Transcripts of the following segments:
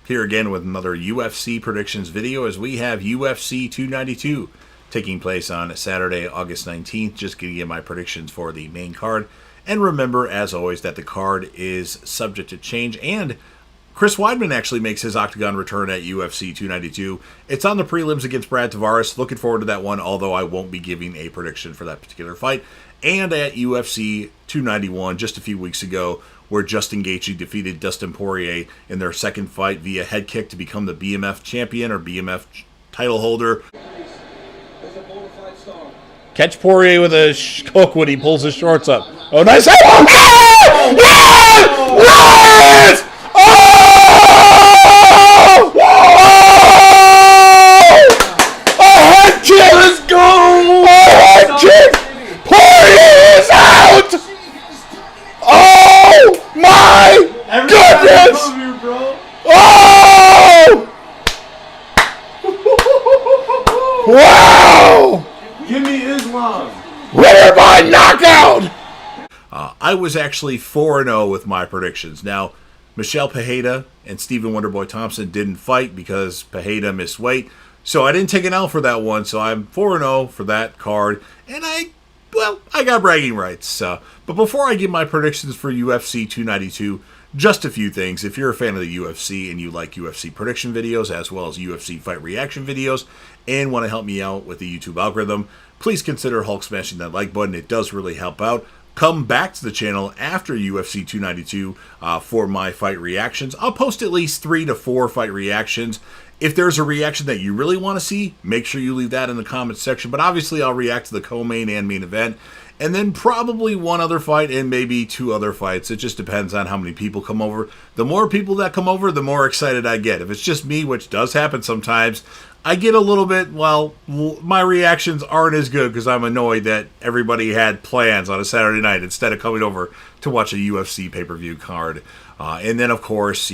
Here again with another UFC predictions video as we have UFC 292 taking place on Saturday, August 19th. Just giving you my predictions for the main card. And remember, as always, that the card is subject to change. And Chris Weidman actually makes his Octagon return at UFC 292. It's on the prelims against Brad Tavares. Looking forward to that one, although I won't be giving a prediction for that particular fight. And at UFC 291 just a few weeks ago, where Justin Gaethje defeated Dustin Poirier in their second fight via head kick to become the BMF champion or BMF title holder. Catch Poirier with a hook when he pulls his shorts up. Oh, nice! Yes! Yes! Oh! Oh! A head kick! Let's go! A head kick! Poirier is out! Oh my goodness! Oh! Wow! Give me Islam! Winner by knockout! I was actually 4-0 with my predictions. Now, Michelle Pereira and Stephen Wonderboy Thompson didn't fight because Pereira missed weight. So I didn't take an L for that one. So I'm 4-0 for that card. And I got bragging rights. But before I give my predictions for UFC 292, just a few things. If you're a fan of the UFC and you like UFC prediction videos as well as UFC fight reaction videos and want to help me out with the YouTube algorithm, please consider Hulk smashing that like button. It does really help out. Come back to the channel after UFC 292 for my fight reactions. I'll post at least 3 to 4 fight reactions. If there's a reaction that you really want to see, make sure you leave that in the comments section. But obviously, I'll react to the co-main and main event. And then probably one other fight and maybe 2 other fights. It just depends on how many people come over. The more people that come over, the more excited I get. If it's just me, which does happen sometimes, I get a little bit, my reactions aren't as good because I'm annoyed that everybody had plans on a Saturday night instead of coming over to watch a UFC pay-per-view card. And then, of course,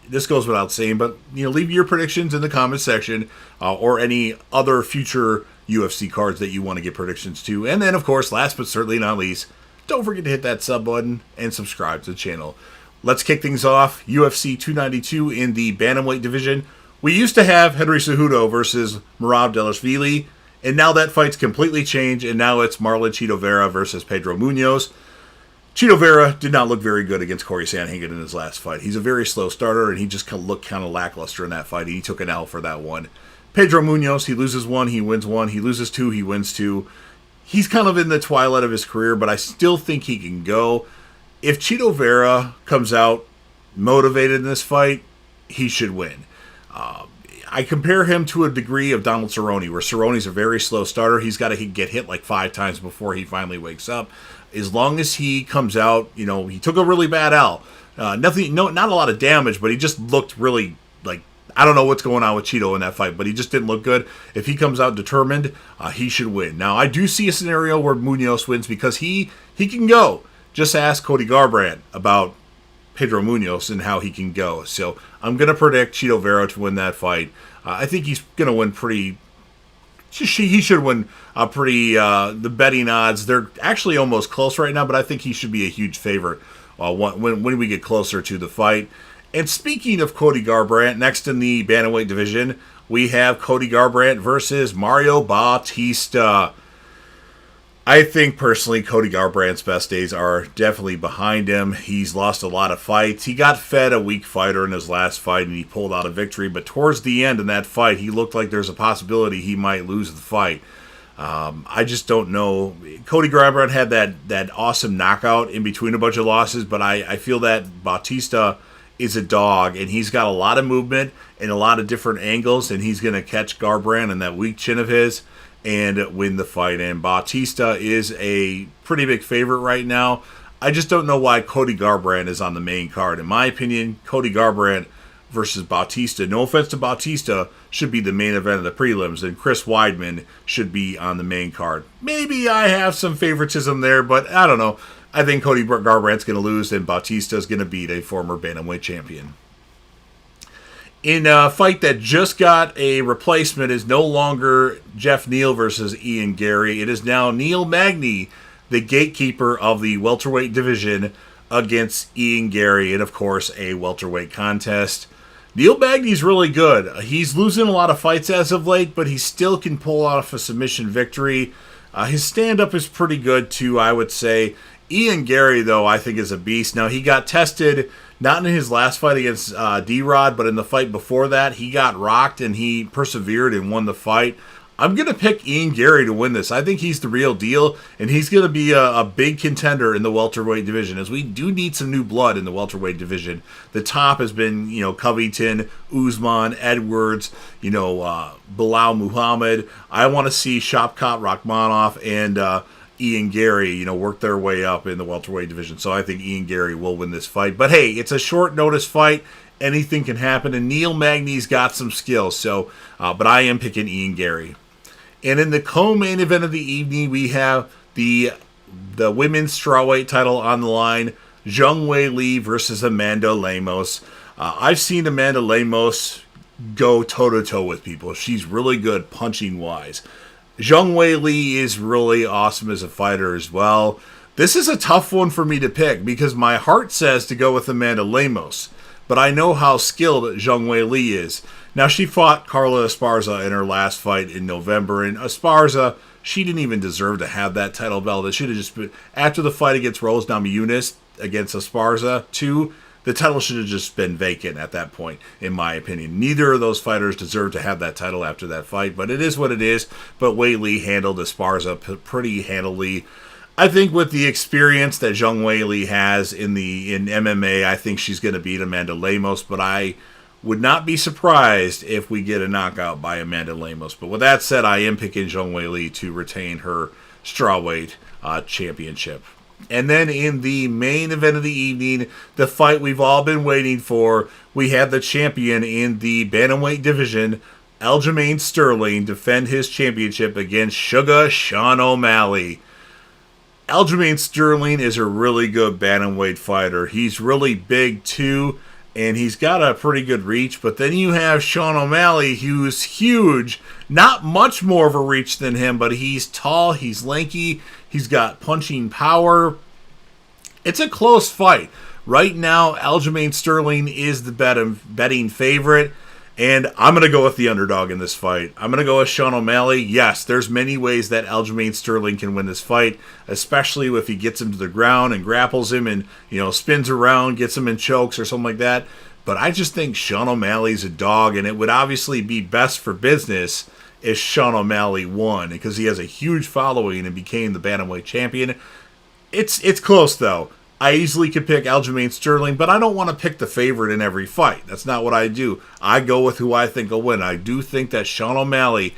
this goes without saying, but leave your predictions in the comments section or any other future UFC cards that you want to get predictions to. And then, of course, last but certainly not least, don't forget to hit that sub button and subscribe to the channel. Let's kick things off. UFC 292 in the bantamweight division. We used to have Henry Cejudo versus Merab Dvalishvili, and now that fight's completely changed, and now it's Marlon Chito Vera versus Pedro Munoz. Chito Vera did not look very good against Corey Sandhagen in his last fight. He's a very slow starter, and he just looked kind of lackluster in that fight. He took an L for that one. Pedro Munoz, he loses 1, he wins 1. He loses 2, he wins 2. He's kind of in the twilight of his career, but I still think he can go. If Chito Vera comes out motivated in this fight, he should win. I compare him to a degree of Donald Cerrone, where Cerrone's a very slow starter. He's got to get hit like 5 times before he finally wakes up. As long as he comes out, he took a really bad L. Not a lot of damage, but he just looked really I don't know what's going on with Chito in that fight, but he just didn't look good. If he comes out determined, he should win. Now, I do see a scenario where Munoz wins because he can go. Just ask Cody Garbrandt about Pedro Munoz and how he can go. So I'm going to predict Chito Vera to win that fight. I think he's going to win pretty... He should win pretty... the betting odds, they're actually almost close right now, but I think he should be a huge favorite when we get closer to the fight. And speaking of Cody Garbrandt, next in the bantamweight division, we have Cody Garbrandt versus Mario Bautista. I think, personally, Cody Garbrandt's best days are definitely behind him. He's lost a lot of fights. He got fed a weak fighter in his last fight, and he pulled out a victory. But towards the end in that fight, he looked like there's a possibility he might lose the fight. I just don't know. Cody Garbrandt had that awesome knockout in between a bunch of losses, but I feel that Bautista is a dog, and he's got a lot of movement and a lot of different angles, and he's going to catch Garbrandt in that weak chin of his and win the fight. And Bautista is a pretty big favorite right now. I just don't know why Cody Garbrandt is on the main card. In my opinion, Cody Garbrandt versus Bautista, no offense to Bautista, should be the main event of the prelims, and Chris Weidman should be on the main card. Maybe I have some favoritism there, but I don't know. I think Cody Garbrandt's going to lose, and Bautista is going to beat a former bantamweight champion. In a fight that just got a replacement, is no longer Jeff Neal versus Ian Gary. It is now Neil Magny, the gatekeeper of the welterweight division, against Ian Gary, and of course a welterweight contest. Neil Magny's really good. He's losing a lot of fights as of late, but he still can pull off a submission victory. His stand-up is pretty good, too, I would say. Ian Gary, though, I think is a beast. Now, he got tested, not in his last fight against D-Rod, but in the fight before that. He got rocked, and he persevered and won the fight. I'm going to pick Ian Gary to win this. I think he's the real deal, and he's going to be a big contender in the welterweight division, as we do need some new blood in the welterweight division. The top has been, Covington, Usman, Edwards, Bilal Muhammad. I want to see Shavkat Rakhmonov and Ian Gary, work their way up in the welterweight division. So I think Ian Gary will win this fight. But hey, it's a short notice fight. Anything can happen, and Neil Magny's got some skills. So, but I am picking Ian Gary. And in the co-main event of the evening, we have the women's strawweight title on the line. Zhang Weili versus Amanda Lemos. I've seen Amanda Lemos go toe-to-toe with people. She's really good punching-wise. Zhang Weili is really awesome as a fighter as well. This is a tough one for me to pick because my heart says to go with Amanda Lemos. But I know how skilled Zhang Weili is. Now, she fought Carla Esparza in her last fight in November, and Esparza, she didn't even deserve to have that title belt. It should have just been, after the fight against Rose Namajunas against Esparza, too, the title should have just been vacant at that point, in my opinion. Neither of those fighters deserve to have that title after that fight, but it is what it is. But Weili handled Esparza pretty handily. I think with the experience that Zhang Weili has in MMA, I think she's going to beat Amanda Lemos, but I would not be surprised if we get a knockout by Amanda Lemos. But with that said, I am picking Zhang Weili to retain her strawweight championship. And then in the main event of the evening, the fight we've all been waiting for, we had the champion in the bantamweight division, Aljamain Sterling, defend his championship against Sugar Sean O'Malley. Aljamain Sterling is a really good bantamweight fighter. He's really big too, and he's got a pretty good reach. But then you have Sean O'Malley, who's huge. Not much more of a reach than him, but he's tall, he's lanky, he's got punching power. It's a close fight. Right now, Aljamain Sterling is the betting favorite. And I'm going to go with the underdog in this fight. I'm going to go with Sean O'Malley. Yes, there's many ways that Aljamain Sterling can win this fight, especially if he gets him to the ground and grapples him and, spins around, gets him in chokes or something like that. But I just think Sean O'Malley's a dog, and it would obviously be best for business if Sean O'Malley won because he has a huge following and became the bantamweight champion. It's close, though. I easily could pick Aljamain Sterling, but I don't want to pick the favorite in every fight. That's not what I do. I go with who I think will win. I do think that Sean O'Malley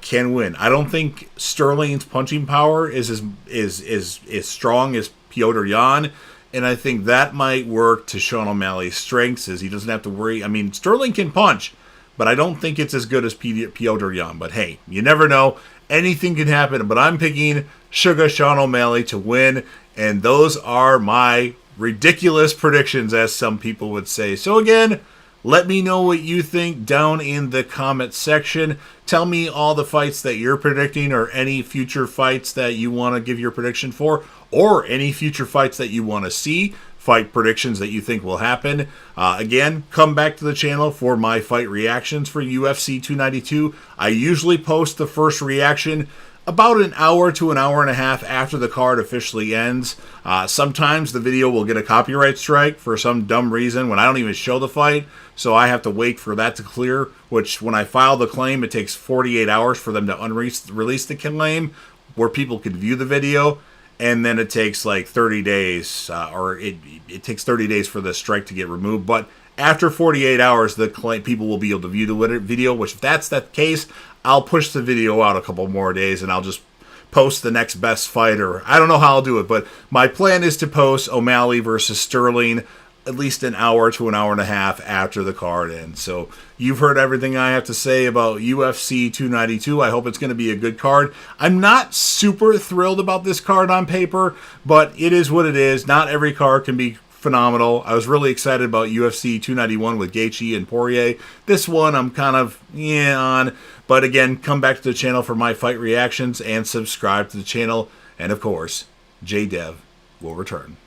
can win. I don't think Sterling's punching power is as strong as Petr Yan, and I think that might work to Sean O'Malley's strengths, as he doesn't have to worry. I mean, Sterling can punch, but I don't think it's as good as Petr Yan. But hey, you never know. Anything can happen, but I'm picking Sugar Sean O'Malley to win, and those are my ridiculous predictions, as some people would say. So again, let me know what you think down in the comment section. Tell me all the fights that you're predicting, or any future fights that you want to give your prediction for, or any future fights that you want to see, fight predictions that you think will happen. Again, come back to the channel for my fight reactions for UFC 292. I usually post the first reaction about an hour to an hour and a half after the card officially ends. Sometimes the video will get a copyright strike for some dumb reason when I don't even show the fight, so I have to wait for that to clear, which when I file the claim, it takes 48 hours for them to release the claim where people can view the video. And then it takes like 30 days, or it takes 30 days for the strike to get removed. But after 48 hours, people will be able to view the video, which if that's the case, I'll push the video out a couple more days and I'll just post the next best fight, or I don't know how I'll do it. But my plan is to post O'Malley versus Sterling at least an hour to an hour and a half after the card ends. So you've heard everything I have to say about UFC 292. I hope it's going to be a good card. I'm not super thrilled about this card on paper, but it is what it is. Not every card can be phenomenal. I was really excited about UFC 291 with Gaethje and Poirier. This one I'm kind of on. But again, come back to the channel for my fight reactions and subscribe to the channel. And of course, JDev will return.